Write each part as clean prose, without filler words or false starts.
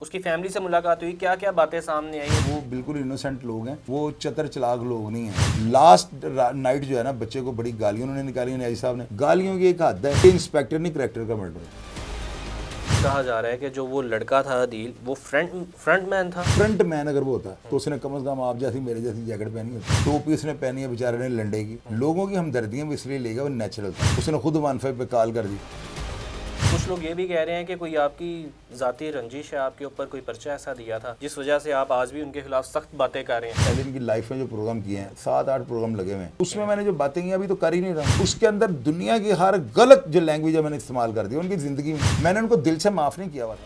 उसकी फैमिली से मुलाकात हुई, क्या क्या बातें सामने आई? वो बिल्कुल इनोसेंट लोग हैं, वो चतर चलाक लोग नहीं हैं। लास्ट नाइट जो है ना, बच्चे को बड़ी गालियों उन्होंने निकाली न्याजी साहब ने। गालियों की एक हद है, ये इंस्पेक्टर नहीं करेक्टर का मर्डर है। कहा जा रहा है कि जो वो लड़का था अदील, वो फ्रंट मैन था। फ्रंट मैन अगर वो होता तो उसने कम से कम आप जैसी मेरे जैसी जैकेट पहनी होती, टोपी उसने पहनी है बेचारे ने लंडे की। लोगों की हमदर्दियां भी इसलिए लेगा, वो नेचुरल था। उसने खुद 15 पे कॉल कर दी। कुछ लोग ये भी कह रहे हैं कि कोई आपकी जाती रंजिश है, आपके ऊपर कोई पर्चा ऐसा दिया था जिस वजह से आप आज भी उनके खिलाफ सख्त बातें कर रहे हैं। पहले इनकी लाइफ में जो प्रोग्राम किए हैं, 7-8 प्रोग्राम लगे हुए हैं, उसमें मैंने जो बातें की अभी तो कर ही नहीं रहा। उसके अंदर दुनिया की हर गलत जो लैंग्वेज है मैंने इस्तेमाल कर दी उनकी जिंदगी में। मैंने उनको दिल से माफ नहीं किया हुआ था।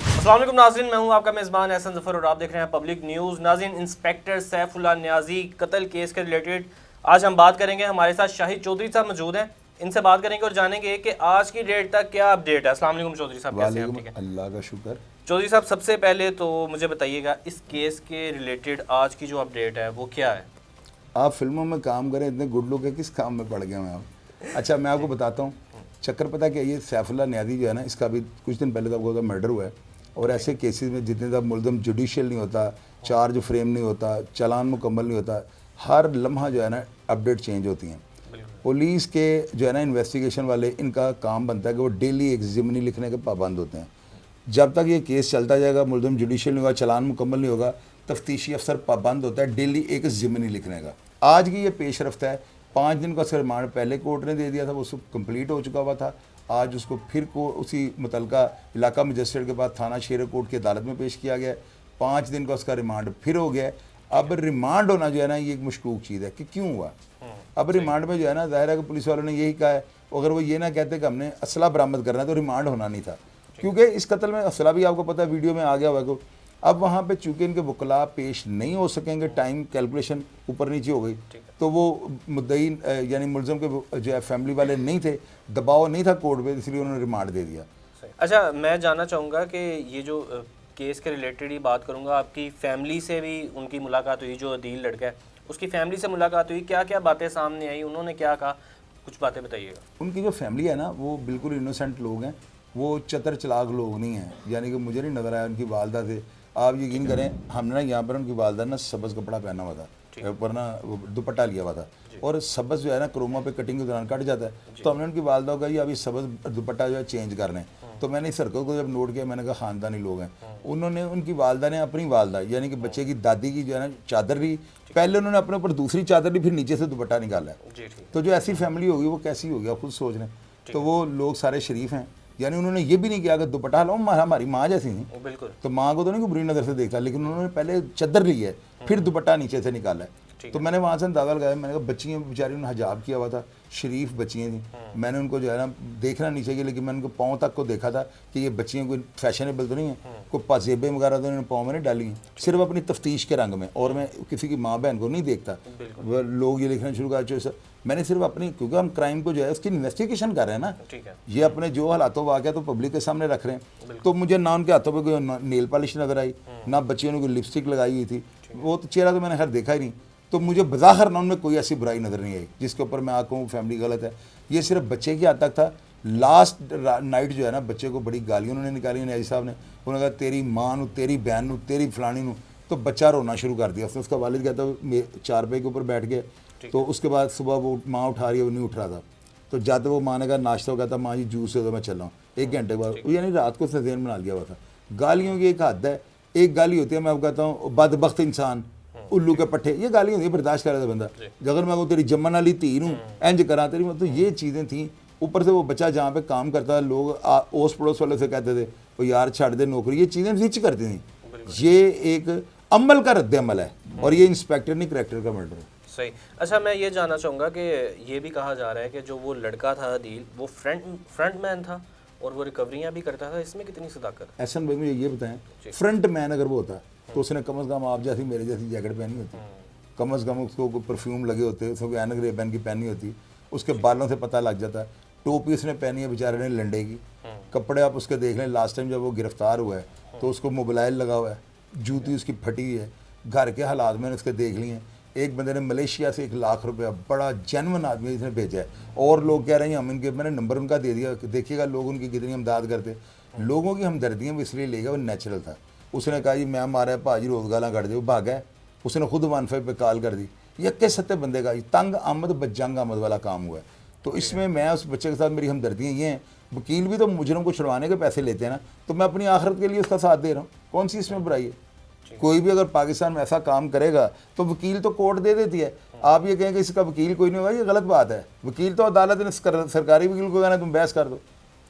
अस्सलाम वालेकुम नाज़रीन, मैं हूं आपका मेज़बान एहसन ज़फ़र और आप देख रहे हैं पब्लिक न्यूज़। नाज़रीन, इंस्पेक्टर सैफुल्लाह न्याजी कत्ल केस के रिलेटेड आज हम बात करेंगे। हमारे साथ शाहिद चौधरी साहब मौजूद हैं, इनसे बात करेंगे और जानेंगे कि आज की डेट तक क्या अपडेट है। अस्सलाम वालेकुम चौधरी साहब, कैसे हैं आप? ठीक है अल्लाह का शुक्र। चौधरी साहब, सबसे पहले तो मुझे बताइएगा इस केस के रिलेटेड आज की जो अपडेट है वो क्या है? आप फिल्मों में काम करें, इतने गुड लोग हैं, किस काम में पड़ गए हैं आप? अच्छा, मैं आपको बताता हूँ चक्कर। पता क्या, ये सैफुल्लाह न्याजी जो है ना, इसका भी कुछ दिन पहले तक तो मर्डर हुआ है। और ऐसे केसेस में जितने तक मुलज़म जुडिशियल नहीं होता, चार्ज फ्रेम नहीं होता, चालान मुकम्मल नहीं होता, हर लम्हा जो है ना अपडेट चेंज होती हैं। पुलिस के जो है ना इन्वेस्टिगेशन वाले, इनका काम बनता है कि वो डेली एक ज़िमनी लिखने के पाबंद होते हैं। जब तक ये केस चलता जाएगा, मुलज़म जुडिशियल नहीं होगा, चालान मुकम्मल नहीं होगा, तफ्तीशी अफसर पाबंद होता है डेली एक ज़िमनी लिखने का। आज की ये पेश रफ्त है, 5 दिन का रिमांड पहले कोर्ट ने दे दिया था, वो सब कंप्लीट हो चुका हुआ था। आज उसको फिर को उसी मुतलका इलाका मजिस्ट्रेट के बाद थाना शेर कोर्ट की अदालत में पेश किया गया। 5 दिन का उसका रिमांड फिर हो गया। अब रिमांड होना जो है ना, ये एक मशकूक चीज़ है कि क्यों हुआ। अब रिमांड में जो है ना, ज़ाहिर है कि पुलिस वालों ने यही कहा है, अगर वो ये ना कहते कि हमने असला बरामद करना है तो रिमांड होना नहीं था, क्योंकि इस कत्ल में असला भी आपको पता है वीडियो में आ गया हुआ। अब वहाँ पे चूँकि इनके वकला पेश नहीं हो सकेंगे, टाइम कैलकुलेशन ऊपर नीचे हो गई, तो वो मुद्दई यानी मुलज़म के जो है फैमिली वाले नहीं थे, दबाव नहीं था कोर्ट पे, इसलिए उन्होंने रिमांड दे दिया। अच्छा, मैं जानना चाहूँगा कि ये जो केस के रिलेटेड ही बात करूँगा, आपकी फैमिली से भी उनकी मुलाकात हुई, जो अदील लड़का है उसकी फैमिली से मुलाकात हुई, क्या क्या बातें सामने आई, उन्होंने क्या कहा, कुछ बातें बताइएगा। उनकी जो फैमिली है ना, वो बिल्कुल इनोसेंट लोग हैं, वो चतर चलाक लोग नहीं हैं। यानी कि मुझे नहीं नज़र आया उनकी वालदा से। आप यकीन करें, हमने ना यहाँ पर उनकी वालदा ना सब्ज़ कपड़ा पहना हुआ था, ऊपर ना वो दुपट्टा लिया हुआ था, और सब्ज़ जो है ना क्रोमा पे कटिंग के दौरान कट जाता है, तो हमने उनकी वालदा को कहा, ये अभी सब्ज़ दुपट्टा जो है चेंज करने। तो मैंने इस सर्कल को जब नोट किया, मैंने कहा ख़ानदानी लोग हैं। उन्होंने, उनकी वालदा ने अपनी वालदा यानी कि बच्चे की दादी की जो है ना चादर ली, पहले उन्होंने अपने ऊपर दूसरी चादर ली, फिर नीचे से दुपट्टा निकाला है। तो जो ऐसी फैमिली होगी वो कैसी होगी, आप खुद सोच रहे हैं। तो वो लोग सारे शरीफ हैं, यानी उन्होंने ये भी नहीं किया कि दुपट्टा लो, हमारी माँ जैसी नहीं, बिल्कुल, तो माँ को तो नहीं कोई बुरी नज़र से देखा, लेकिन उन्होंने पहले चादर ली है, फिर दुपट्टा नीचे से निकाला है। तो मैंने वहाँ से अंदाज़ा लगाया, मैंने कहा बच्चियाँ बेचारी उन्होंने हिजाब किया हुआ था, शरीफ बच्चियाँ थी। मैंने उनको जो है ना देखना नहीं चाहिए, लेकिन मैंने उनको पाँव तक को देखा था कि ये बच्चियाँ कोई फैशनेबल तो नहीं है, कोई पाजेबें वगैरह तो उन्होंने पाँव में नहीं डाली हैं, सिर्फ अपनी तफ्तीश के रंग में। और मैं किसी की माँ बहन को नहीं देखता, वह लोग ये लिखना शुरू कर चुके। मैंने सिर्फ अपनी, क्योंकि हम क्राइम को जो है उसकी इन्वेस्टिगेशन कर रहे हैं ना, ये अपने जो हालातों वाक़या तो पब्लिक के सामने रख रहे हैं। तो मुझे ना उनके हाथों पे कोई नेल पॉलिश नज़र आई, ना बच्चियों ने कोई लिपस्टिक लगाई हुई थी, वो तो चेहरा तो मैंने खैर देखा ही नहीं। तो मुझे बज़ाहिर ना उनमें कोई ऐसी बुराई नज़र नहीं आई जिसके ऊपर मैं आकर फैमिली गलत है। ये सिर्फ बच्चे की हद तक था। लास्ट नाइट जो है ना, बच्चे को बड़ी गालियों उन्होंने निकाली न्याजी साहब ने। उन्होंने कहा तेरी माँ नू, तेरी बहन नू, तेरी फलानी नू। तो बच्चा रोना शुरू कर दिया। उसका वालिद कहता है 4 पे के ऊपर बैठ गए, तो उसके बाद सुबह वो माँ उठा रही है, वो नहीं उठ रहा था। तो जब वो माँ ने कहा नाश्ता हो गया था, माँ जी जूस से, तो मैं चल रहा हूँ। 1 घंटे बाद, यानी रात को उसने ज़हन बना लिया हुआ था। गालियों की एक हद है। एक गाली होती है, मैं आपको कहता हूँ बदबख्त इंसान, उल्लू के पट्टे, ये गाली होती है, बर्दाश्त कर रहा था बंदा। अगर मैं वो तेरी जमन वाली धी नूं इंज करा तेरी, तो ये चीज़ें थी। ऊपर से वो बच्चा जहाँ पे काम करता है, लोग ओस पड़ोस वाले से कहते थे वो यार छाड़ दे नौकरी, ये चीज़ें रिच करती थी। ये एक अमल का रद्द अमल है, और ये इंस्पेक्टर नहीं करेक्टर का मर्डर है। सही। अच्छा, मैं ये जानना चाहूँगा कि ये भी कहा जा रहा है कि जो वो लड़का था अदील, वो फ्रंट मैन था और वो रिकवरियाँ भी करता था, इसमें कितनी सदाकत? एहसन भाई मुझे ये बताएं, फ्रंट मैन अगर वो होता तो उसने कम से कम आप जैसी मेरे जैसी जैकेट पहनी होती, कम से कम उसको परफ्यूम लगे होते, उसको एनक रेबन की पहनी होती, उसके बालों से पता लग जाता। टोपी उसने पहनी है बेचारे ने लंडे की। कपड़े आप उसके देख लें, लास्ट टाइम जब वो गिरफ्तार हुआ है तो उसको मोबाइल लगा हुआ है, जूती उसकी फटी हुई है। घर के हालात मैंने उसके देख लिए हैं। एक बंदे ने मलेशिया से 1 लाख रुपया, बड़ा जेन्युइन आदमी इसने भेजा है, और लोग कह रहे हैं हम इनके, मैंने नंबर उनका दे दिया, देखिएगा लोग उनकी कितनी इमदाद करते। लोगों की हमदर्दियाँ वो इसलिए ले गया, वो नेचुरल था। उसने कहा जी मैं मारा है भाजी रोज गाला कट दे, भागा है। उसने खुद 15 पे कॉल कर दी। ये के सत्ते बंदे का तंग आमद बजंग आमद वाला काम हुआ है। तो इसमें मैं उस बच्चे के साथ मेरी हमदर्दियाँ ये हैं, वकील भी तो मुजरम को छुड़वाने के पैसे लेते हैं ना, तो मैं अपनी आखिरत के लिए उसका साथ दे रहा हूँ। कौन सी इसमें बुराई है? कोई भी अगर पाकिस्तान में ऐसा काम करेगा तो वकील तो कोर्ट दे देती है। आप ये कहें कि इसका वकील कोई नहीं होगा, ये गलत बात है। वकील तो अदालत ने सरकारी वकील को कहना तुम बहस कर दो।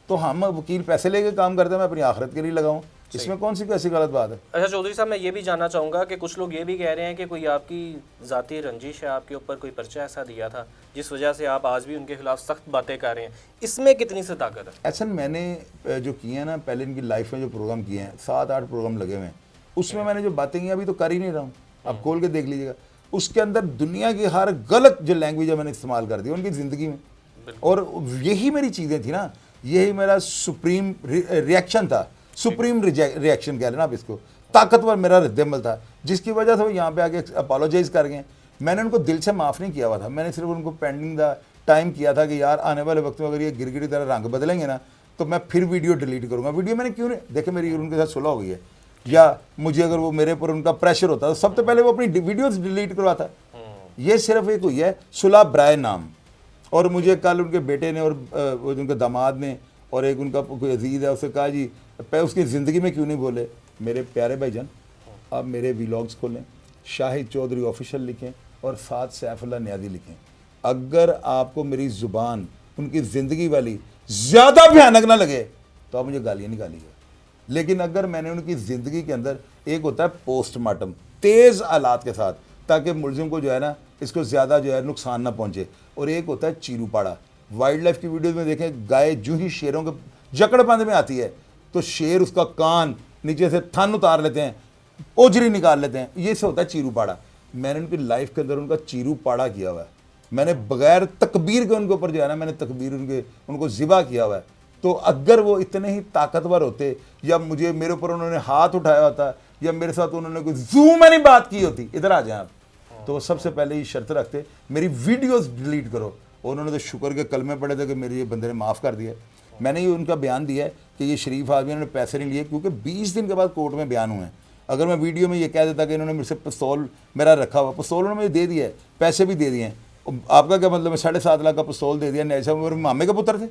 तो हम वकील पैसे लेके काम करते हैं, मैं अपनी आखिरत के लिए लगाऊं, इसमें कौन सी कैसी गलत बात है? अच्छा चौधरी साहब, मैं ये भी जानना चाहूँगा कि कुछ लोग ये भी कह रहे हैं कि कोई आपकी ज़ाती रंजिश है, आपके ऊपर कोई पर्चा ऐसा दिया था जिस वजह से आप आज भी उनके खिलाफ सख्त बातें कर रहे हैं। इसमें कितनी सी ताकत है? ऐसा मैंने जो किए हैं ना, पहले इनकी लाइफ में जो प्रोग्राम किए हैं, 7-8 प्रोग्राम लगे हुए हैं, उसमें मैंने जो बातें की अभी तो कर ही नहीं रहा हूँ, आप खोल के देख लीजिएगा। उसके अंदर दुनिया की हर गलत जो लैंग्वेज है मैंने इस्तेमाल कर दी उनकी ज़िंदगी में, और यही मेरी चीज़ें थी ना, यही मेरा सुप्रीम रिएक्शन था, सुप्रीम रिएक्शन कह लेना आप इसको, ताकतवर मेरा रद्दमल था, जिसकी वजह से वो यहाँ पे आके अपोलोजाइज कर गए। मैंने उनको दिल से माफ़ नहीं किया हुआ था, मैंने सिर्फ उनको पेंडिंग द टाइम किया था कि यार आने वाले वक्त में अगर ये गिरगिटी तरह रंग बदलेंगे ना तो मैं फिर वीडियो डिलीट करूँगा। वीडियो मैंने क्यों नहीं देखे, मेरी उनके साथ सुलह हो गई है, या मुझे अगर वो मेरे पर उनका प्रेशर होता तो सबसे पहले वो अपनी वीडियोस डिलीट करवाता। ये सिर्फ एक हुई है सुलह ब्राय नाम, और मुझे कल उनके बेटे ने और उनके दामाद ने और एक उनका कोई अजीज़ है उससे कहा जी उसकी ज़िंदगी में क्यों नहीं बोले। मेरे प्यारे भाईजान, आप मेरे व्लॉग्स खोलें, शाहिद चौधरी ऑफिशियल लिखें और साथ सैफुल्लाह नियाज़ी लिखें। अगर आपको मेरी ज़ुबान उनकी ज़िंदगी वाली ज़्यादा भयानक ना लगे तो आप मुझे गालियाँ निकालिएगा, लेकिन अगर मैंने उनकी ज़िंदगी के अंदर एक होता है पोस्टमार्टम तेज़ हालात के साथ, ताकि मुलजिम को जो है ना इसको ज़्यादा जो है नुकसान ना पहुँचे, और एक होता है चीरू पाड़ा। वाइल्ड लाइफ की वीडियोज़ में देखें, गाय जो ही शेरों के जकड़बंद में आती है तो शेर उसका कान नीचे से थन उतार लेते हैं, ओजरी निकाल लेते हैं, ये से होता है चीरू पाड़ा। मैंने उनकी लाइफ के अंदर उनका चीरू पाड़ा किया हुआ है, मैंने बगैर तकबीर के उनके ऊपर जो है ना मैंने तकबीर उनको ज़िबा किया हुआ है। तो अगर वो इतने ही ताकतवर होते, या मुझे मेरे ऊपर उन्होंने हाथ उठाया होता, या मेरे साथ उन्होंने कोई जूम नहीं बात की होती, इधर आ जाए आप, तो वो सबसे पहले ही शर्त रखते मेरी वीडियोस डिलीट करो। और उन्होंने तो शुक्र के कलमे पड़े थे कि मेरे ये बंदे ने माफ़ कर दिया। मैंने ये उनका बयान दिया है कि ये शरीफ आदमी, इन्होंने पैसे नहीं लिए, क्योंकि 20 दिन के बाद कोर्ट में बयान हुए हैं। अगर मैं वीडियो में ये कह देता कि इन्होंने मेरे से पिस्तौल मेरा रखा हुआ, पिस्तौल उन्होंने मुझे दे दिया है, पैसे भी दे दिए हैं, आपका क्या मतलब है 7.5 लाख का पिस्तौल दे दिया, ऐसा मेरे मामे के पुत्र थे,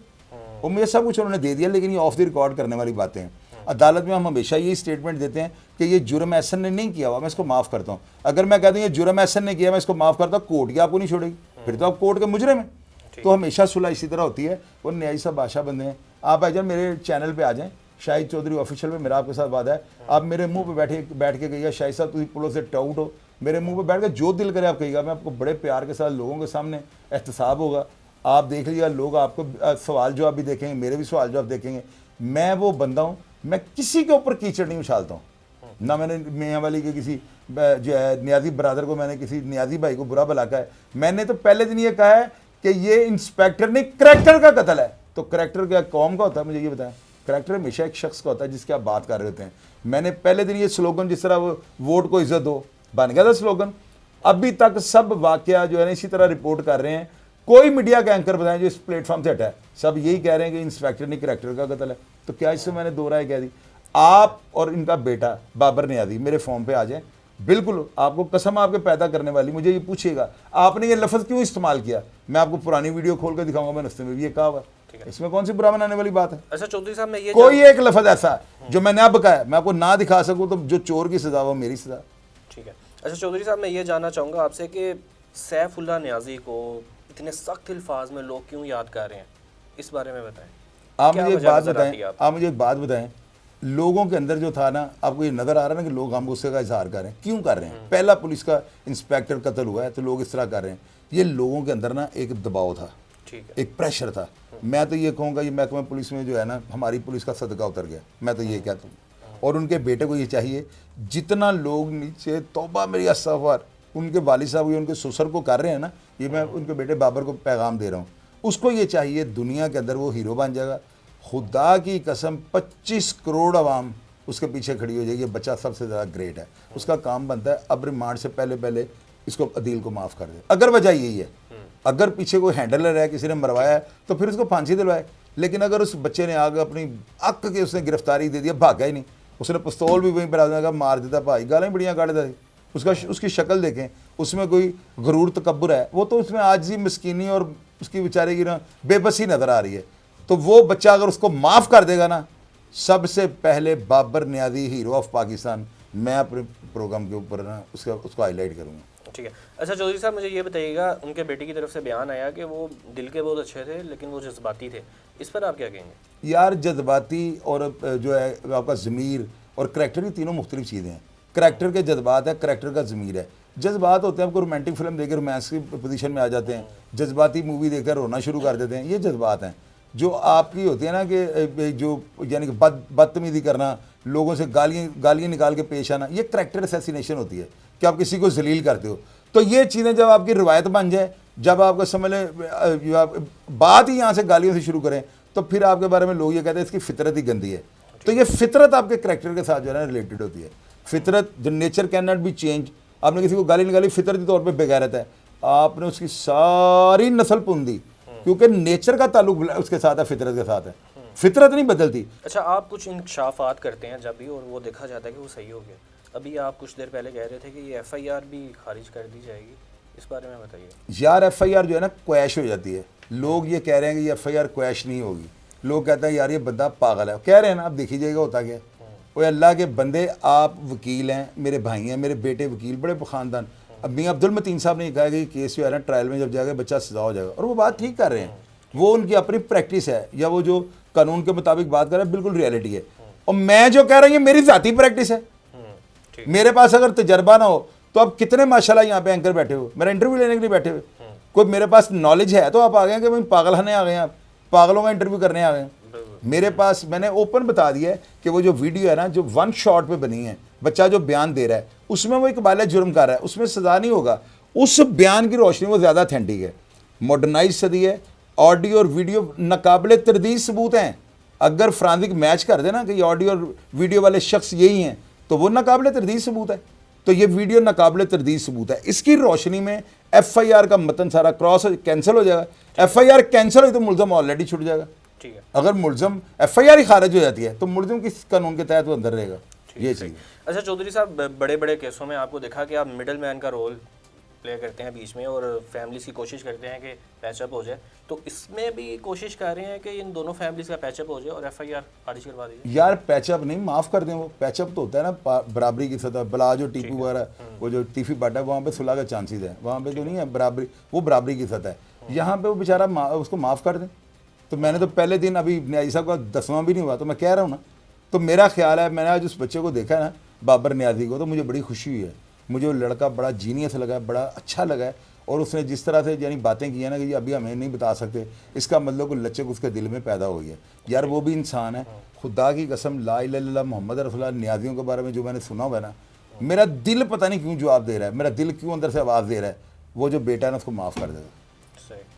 और मुझे सब कुछ उन्होंने दे दिया। लेकिन ये ऑफ द रिकॉर्ड करने वाली बातें हैं। अदालत में हम हमेशा यही स्टेटमेंट देते हैं कि ये जुर्म एहसन ने नहीं किया हुआ, मैं इसको माफ़ करता हूँ। अगर मैं कहता हूँ ये जुर्म एहसन ने किया, मैं इसको माफ़ करता हूँ, कोर्ट की आपको नहीं छोड़ेगी, फिर तो आप कोर्ट के मुजरिम हैं। तो हमेशा सुलह इसी तरह होती है, और न्यायी साहब बादशाह बंदे हैं। आप भाईजान मेरे चैनल पे आ जाएं, शाहिद चौधरी ऑफिशियल में, मेरा आपके साथ वादा है। आप मेरे मुंह पे बैठ के कहिएगा शाहिद साहब तुम पुलों से टाउट हो, मेरे मुंह पे बैठ के जो दिल करे आप कहिएगा, मैं आपको बड़े प्यार के साथ लोगों के सामने एहतसाब होगा, आप देख लीजिएगा, लोग आपको सवाल जवाब भी देखेंगे, मेरे भी सवाल जवाब देखेंगे। मैं वो बंदा हूँ, मैं किसी के ऊपर कीचड़ नहीं उछालता हूँ। ना मैंने मियाँ वाली के किसी जो है नियाजी ब्रदर को, मैंने किसी नियाजी भाई को बुरा भला कहा है। मैंने तो पहले दिन ये कहा है कि ये इंस्पेक्टर ने करैक्टर का कत्ल है। तो करैक्टर क्या कौम का होता है, मुझे ये बताएं। करैक्टर हमेशा एक शख्स का होता है जिसके आप बात कर रहे होते हैं। मैंने पहले दिन ये स्लोगन, जिस तरह वो वोट को इज्जत दो बन गया था स्लोगन, अभी तक सब वाकया जो है ना इसी तरह रिपोर्ट कर रहे हैं। कोई मीडिया का एंकर बताएं जो इस प्लेटफॉर्म से हटा है, सब यही कह रहे हैं कि इंस्पेक्टर ने करैक्टर का कत्ल है। तो क्या इससे मैंने दो राय कह दी? आप और इनका बेटा बाबर नियाज़ी मेरे फॉर्म पे आ जाए, बिल्कुल आपको कसम आपके पैदा करने वाली। मुझे ये पूछिएगा आपने ये लफ्ज़ क्यों इस्तेमाल किया, मैं आपको पुरानी वीडियो खोल कर दिखाऊंगा, मैंने उसमें भी ये कहा हुआ, इसमें कौन सी बुरा बनाने वाली बात है? अच्छा चौधरी साहब, मैं ये कोई एक लफ्ज़ ऐसा जो मैंने अब कहा है मैं आपको ना दिखा सकूँ तो जो चोर की सजा वो मेरी सजा। ठीक है। अच्छा चौधरी साहब, मैं ये जानना चाहूँगा आपसे कि सैफुल्लाह नियाज़ी को इतने सख्त अल्फाज में लोग क्यों याद कर रहे हैं, इस बारे में बताएं। आप मुझे एक बात बताएं, लोगों के अंदर जो था ना, आपको ये नज़र आ रहा है ना कि लोग हम गुस्से का इजहार कर रहे हैं, क्यों कर रहे हैं? पहला पुलिस का इंस्पेक्टर कत्ल हुआ है तो लोग इस तरह कर रहे हैं। ये लोगों के अंदर ना एक दबाव था, ठीक है, एक प्रेशर था। मैं तो ये कहूँगा ये महकमा पुलिस में जो है ना हमारी पुलिस का सदका उतर गया, मैं तो ये कहता हूँ। और उनके बेटे को ये चाहिए, जितना लोग नीचे तौबा मेरी अस्तगफार उनके वालिद साहब या उनके ससुर को कर रहे हैं ना, ये मैं उनके बेटे बाबर को पैगाम दे रहा हूँ, उसको ये चाहिए दुनिया के अंदर वो हीरो बन जाएगा। खुदा की कसम 25 करोड़ आवाम उसके पीछे खड़ी हो जाएगी, ये बच्चा सबसे ज़्यादा ग्रेट है। उसका काम बनता है अब रिमांड से पहले पहले इसको अदील को माफ़ कर दे। अगर वजह यही है, अगर पीछे कोई हैंडलर है, किसी ने मरवाया है, तो फिर उसको फांसी दिलवाए। लेकिन अगर उस बच्चे ने आगे अपनी अक के उसने गिरफ्तारी दे दिया, भागा ही नहीं, उसने पिस्तौल भी वहीं पर आदमी मार देता, भाई गालें बढ़िया काट देता। उसकी शक्ल देखें, उसमें कोई गरूर तकब्बुर है, वो तो उसमें आजिज़ी मस्कीनी और उसकी बेचारे की ना बेबसी नज़र आ रही है। तो वो बच्चा अगर उसको माफ़ कर देगा ना, सबसे पहले बाबर नियाज़ी हीरो ऑफ पाकिस्तान मैं अपने प्रोग्राम के ऊपर ना उसको हाईलाइट करूँगा। ठीक है। अच्छा चौधरी साहब, मुझे ये बताइएगा, उनके बेटी की तरफ से बयान आया कि वो दिल के बहुत अच्छे थे लेकिन वो जज्बाती थे, इस पर आप क्या कहेंगे? यार जज्बाती और जो है आपका ज़मीर और करैक्टर, ये तीनों मुख्तलिफ चीज़ें हैं। करैक्टर के जज्बात है, करैक्टर का ज़मीर है। जज्बात होते हैं, आपको रोमांटिक फिल्म देकर रोमांस की पोजीशन में आ जाते हैं, जज्बाती मूवी देखकर रोना शुरू कर देते हैं, ये जज्बात हैं। जो आपकी होती है ना कि जो यानी कि बदतमीज़ी करना, लोगों से गालियाँ निकाल के पेश आना, ये करैक्टर असैसिनेशन होती है कि आप किसी को जलील करते हो। तो ये चीज़ें जब आपकी रिवायत बन जाए, जब आपका समझ लें बात ही यहाँ से गालियों से शुरू करें, तो फिर आपके बारे में लोग ये कहते हैं इसकी फितरत ही गंदी है। तो ये फितरत आपके करैक्टर के साथ जो है ना रिलेटेड होती है। फितरत, जो nature can not be change. आपने किसी को गाली निकाली, फितरती तौर पे बेगैरत है, आपने उसकी सारी नस्ल पुन दी, क्योंकि नेचर का ताल्लुक उसके साथ है, फितरत के साथ है, फितरत नहीं बदलती। अच्छा, आप कुछ इंकशाफात करते हैं जब भी, और वो देखा जाता है कि वो सही हो गया। अभी आप कुछ देर पहले कह रहे थे कि ये FIR भी खारिज कर दी जाएगी, इस बारे में बताइए। यार FIR जो है ना क्वैश हो जाती है। लोग ये कह रहे हैं कि ये FIR क्वैश नहीं होगी, लोग कहते हैं यार ये बंदा पागल है, कह रहे हैं ना, आप देखी जाएगा होता क्या। वो अल्लाह के बंदे, आप वकील हैं, मेरे भाई हैं, मेरे बेटे वकील, बड़े ख़ानदान। अब मियां अब्दुल मतीन साहब ने कहा कि केस जो है ना ट्रायल में जब जाएगा बच्चा सजा हो जाएगा, और वो बात ठीक कर रहे हैं, वो उनकी अपनी प्रैक्टिस है, या वो जो कानून के मुताबिक बात कर रहे हैं बिल्कुल रियलिटी है। और मैं जो कह रहा हूँ ये मेरी ज़ाती प्रैक्टिस है। मेरे पास अगर तजर्बा ना हो तो आप कितने माशाल्लाह यहाँ पे एंकर बैठे हो, मेरा इंटरव्यू लेने के लिए बैठे हुए, कोई मेरे पास नॉलेज है तो आप आ गए कि भाई पागल हने आ गए हैं, आप पागलों का इंटरव्यू करने आ गए। मेरे पास, मैंने ओपन बता दिया है कि वो जो वीडियो है ना जो वन शॉट पे बनी है, बच्चा जो बयान दे रहा है उसमें वो इकबाल जुर्म कर रहा है, उसमें सजा नहीं होगा। उस बयान की रोशनी वो ज़्यादा अथेंटिक है, मॉडर्नाइज सदी है, ऑडियो और वीडियो नाकाबिले तरदीद सबूत हैं। अगर फ्रांसिक मैच कर देना कि ये ऑडियो और वीडियो वाले शख्स यही हैं तो वो नाकाबिले तरदीद सबूत है। तो ये वीडियो नाकाबिले तरदीद सबूत है। इसकी रोशनी में FIR का मतन सारा क्रॉस कैंसिल हो जाएगा। FIR कैंसिल हुई तो मुलजम ऑलरेडी छुट जाएगा। ठीक है। अगर मुलजम FIR ही खारिज हो जाती है तो मुलजम किस कानून के तहत वो अंदर रहेगा, ये चीज़। अच्छा चौधरी साहब, बड़े बड़े केसों में आपको देखा कि आप मिडल मैन का रोल प्ले करते हैं बीच में, और फैमिलीज की कोशिश करते हैं कि पैचअप हो जाए, तो इसमें भी कोशिश कर रहे हैं कि इन दोनों फैमिलीज का पैचअप हो जाए और FIR खारिज करवा दीजिए। यार पैचअप नहीं, माफ़ कर दें, वो पैचअप तो होता है ना बराबरी की सतह। बला जो टीपू वगैरह, वो जो तीफी बाटा है, वहाँ पे सुलह का चांसेस है, वहाँ पे तो नहीं है बराबरी, वो बराबरी की सतह है। यहाँ पे वो बेचारा उसको माफ़ कर दें। तो मैंने तो पहले दिन, अभी न्याजी साहब का 10वां भी नहीं हुआ, तो मैं कह रहा हूँ ना, तो मेरा ख्याल है, मैंने आज उस बच्चे को देखा है ना, बाबर न्याजी को, तो मुझे बड़ी खुशी हुई है। मुझे वो लड़का बड़ा जीनियस लगा है, बड़ा अच्छा लगा है, और उसने जिस तरह से यानी बातें की है ना कि ये अभी हमें नहीं बता सकते, इसका मतलब कोई लचक उसके दिल में पैदा हो गई है। यार वो भी इंसान है, खुदा की कसम, ला इलाहा इल्लल्लाह मोहम्मद रसूलुल्लाह न्याजियों के बारे में जो मैंने सुना हुआ है ना, मेरा दिल पता नहीं क्यों जवाब दे रहा है, मेरा दिल क्यों अंदर से आवाज़ दे रहा है, वो जो बेटा है ना उसको माफ़ कर देगा।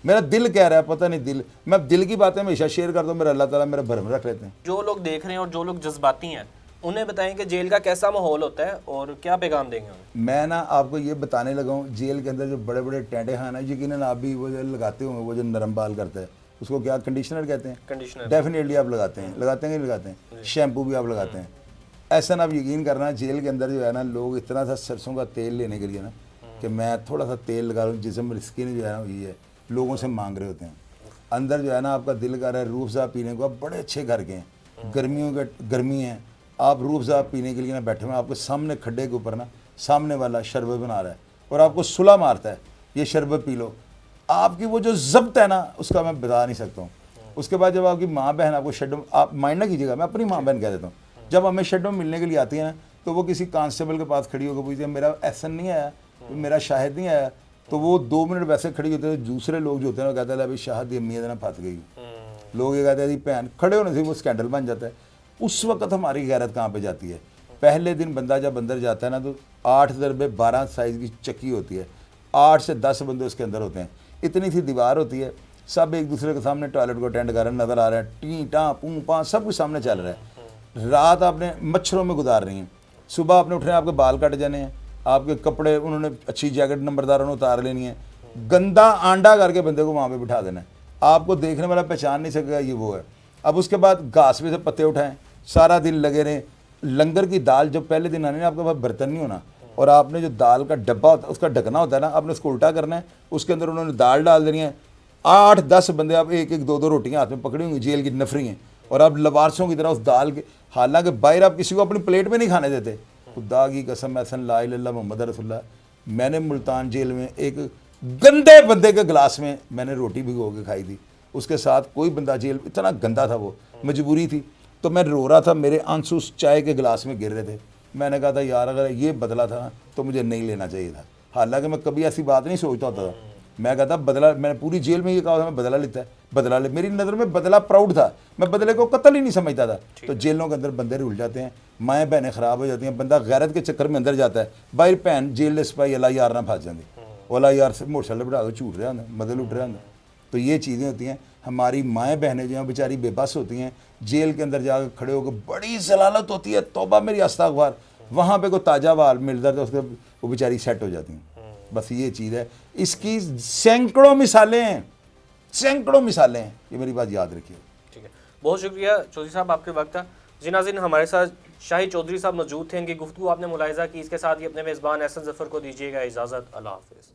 मेरा दिल कह रहा है, पता नहीं दिल, मैं दिल की बातें हमेशा शेयर करता हूँ, मेरा अल्लाह ताला मेरा भरम रख लेते हैं। जो लोग देख रहे हैं और जो लोग जज्बाती हैं, उन्हें बताएं कि जेल का कैसा माहौल होता है और क्या पैगाम देंगे उन्हें। मैं ना आपको ये बताने लगा हूँ, जेल के अंदर जो बड़े बड़े टेंटे खाना, यकीनन आप भी वो जो लगाते होंगे, वो जो नरम बाल करता है उसको क्या कंडीशनर कहते हैं? कंडीशनर डेफिनेटली आप लगाते हैं, लगाते हैं कि नहीं लगाते हैं? शैम्पू भी आप लगाते हैं। ऐसा ना आप यकीन करना, जेल के अंदर जो है ना, लोग इतना सा सरसों का तेल लेने के लिए ना कि मैं थोड़ा सा तेल लगा लूँ, जिससे मेरी स्किन जो है ना ये है, लोगों से मांग रहे होते हैं। अंदर जो है ना आपका दिल कर रहा है रूह अफ़ज़ा पीने को, आप बड़े अच्छे घर के हैं, गर्मी है, आप रूह अफ़ज़ा पीने के लिए ना बैठे हुए, आपके सामने खड्डे के ऊपर ना सामने वाला शरबत बना रहा है और आपको सुला मारता है, ये शरबत पी लो। आपकी वो जो ज़ब्त है ना, उसका मैं बता नहीं सकता हूँ। उसके बाद जब आपकी माँ बहन आपको शेड में, आप माइंड ना कीजिएगा, मैं अपनी माँ बहन कह देता हूँ, जब हमें शेड में मिलने के लिए आती है ना, तो वो किसी कांस्टेबल के पास खड़ी होकर पूछती है मेरा एहसन नहीं आया, मेरा शाहिद नहीं आया, तो वो 2 मिनट वैसे खड़ी होते हैं। दूसरे लोग जो होते हैं वो कहते हैं अभी शाहिद की अम्मी ना फंस गई, लोग ये कहते हैं बहन, खड़े होने से वो स्कैंडल बन जाता है। उस वक्त हमारी गैरत कहाँ पे जाती है? पहले दिन बंदा जब अंदर जाता है ना, तो 8 × 12 साइज़ की चक्की होती है, 8 से 10 बंदे उसके अंदर होते हैं, इतनी सी दीवार होती है, सब एक दूसरे के सामने टॉयलेट को अटेंड कर रहे हैं, नज़र आ रहे हैं, टी टाँ पू पाँ सब कुछ सामने चल रहा है। रात आपने मच्छरों में गुजार रही हैं, सुबह आपने उठने, आपके बाल कट जाने हैं, आपके कपड़े उन्होंने अच्छी जैकेट नंबरदारों ने उतार लेनी है, गंदा आंडा करके बंदे को वहाँ पे बिठा देना है। आपको देखने वाला पहचान नहीं सकेगा ये वो है। अब उसके बाद घास में से पत्ते उठाएं, सारा दिन लगे रहें। लंगर की दाल जब पहले दिन आने ना, आपके पास बर्तन नहीं होना, और आपने जो दाल का डब्बा होता है उसका ढकना होता है ना, आपने उसको उल्टा करना है, उसके अंदर उन्होंने दाल डाल देनी है। 8-10 बंदे, आप एक एक 2-2 रोटियां हाथ में पकड़ी होंगी, जेल की नफरी हैं, और आप लवारसों की तरह उस दाल के, हालांकि बाहर आप किसी को अपनी प्लेट में नहीं खाने देते। खुदा की कसम, ऐसा ला इलाहा इल्लल्लाह मोहम्मद रसूलुल्लाह, मैंने मुल्तान जेल में एक गंदे बंदे के गिलास में मैंने रोटी भिगो के खाई थी। उसके साथ कोई बंदा जेल, इतना गंदा था वो, मजबूरी थी, तो मैं रो रहा था, मेरे आंसू उस चाय के गिलास में गिर रहे थे। मैंने कहा था यार अगर ये बदला था तो मुझे नहीं लेना चाहिए था। हालांकि मैं कभी ऐसी बात नहीं सोचता होता था। मैं कहता बदला, मैंने पूरी जेल में ये कहा था मैं बदला लेता है, बदला ले, मेरी नज़र में बदला प्राउड था, मैं बदले को कत्ल ही नहीं समझता था। तो जेलों के अंदर बंदे रुल जाते हैं, माएँ बहनें ख़राब हो जाती हैं, बंदा गैरत के चक्कर में अंदर जाता है, बाहर भैन जेल दे सिपाही अल्लाह यार ना फस जाती, अल्लाह यार से मोटरसाइकिल बढ़ा के झूठ रहा होंगे, मदद लुट रहा होंगे। तो ये चीज़ें होती हैं। हमारी माएँ बहनें जो हैं बेचारी बेबस होती हैं, जेल के अंदर जाकर खड़े होकर बड़ी जलालत होती है, तौबा मेरी अस्तगफार, वहाँ पे कोई ताज़ा वाल मिलता है तो उसके वो बेचारी सेट हो जाती हैं। बस ये चीज़ है, इसकी सैकड़ों मिसालें हैं, सैकड़ों मिसालें हैं, ये मेरी बात याद रखिए। ठीक है, बहुत शुक्रिया चौधरी साहब, आपके वक्त था। जी नाज़रीन, हमारे साथ शाहिद चौधरी साहब मौजूद थे, इनकी गुफ्तगू आपने मुलाहिज़ा की। इसके साथ ही अपने मेज़बान एहसन ज़फ़र को दीजिएगा इजाज़त। अल्लाह हाफ़िज़।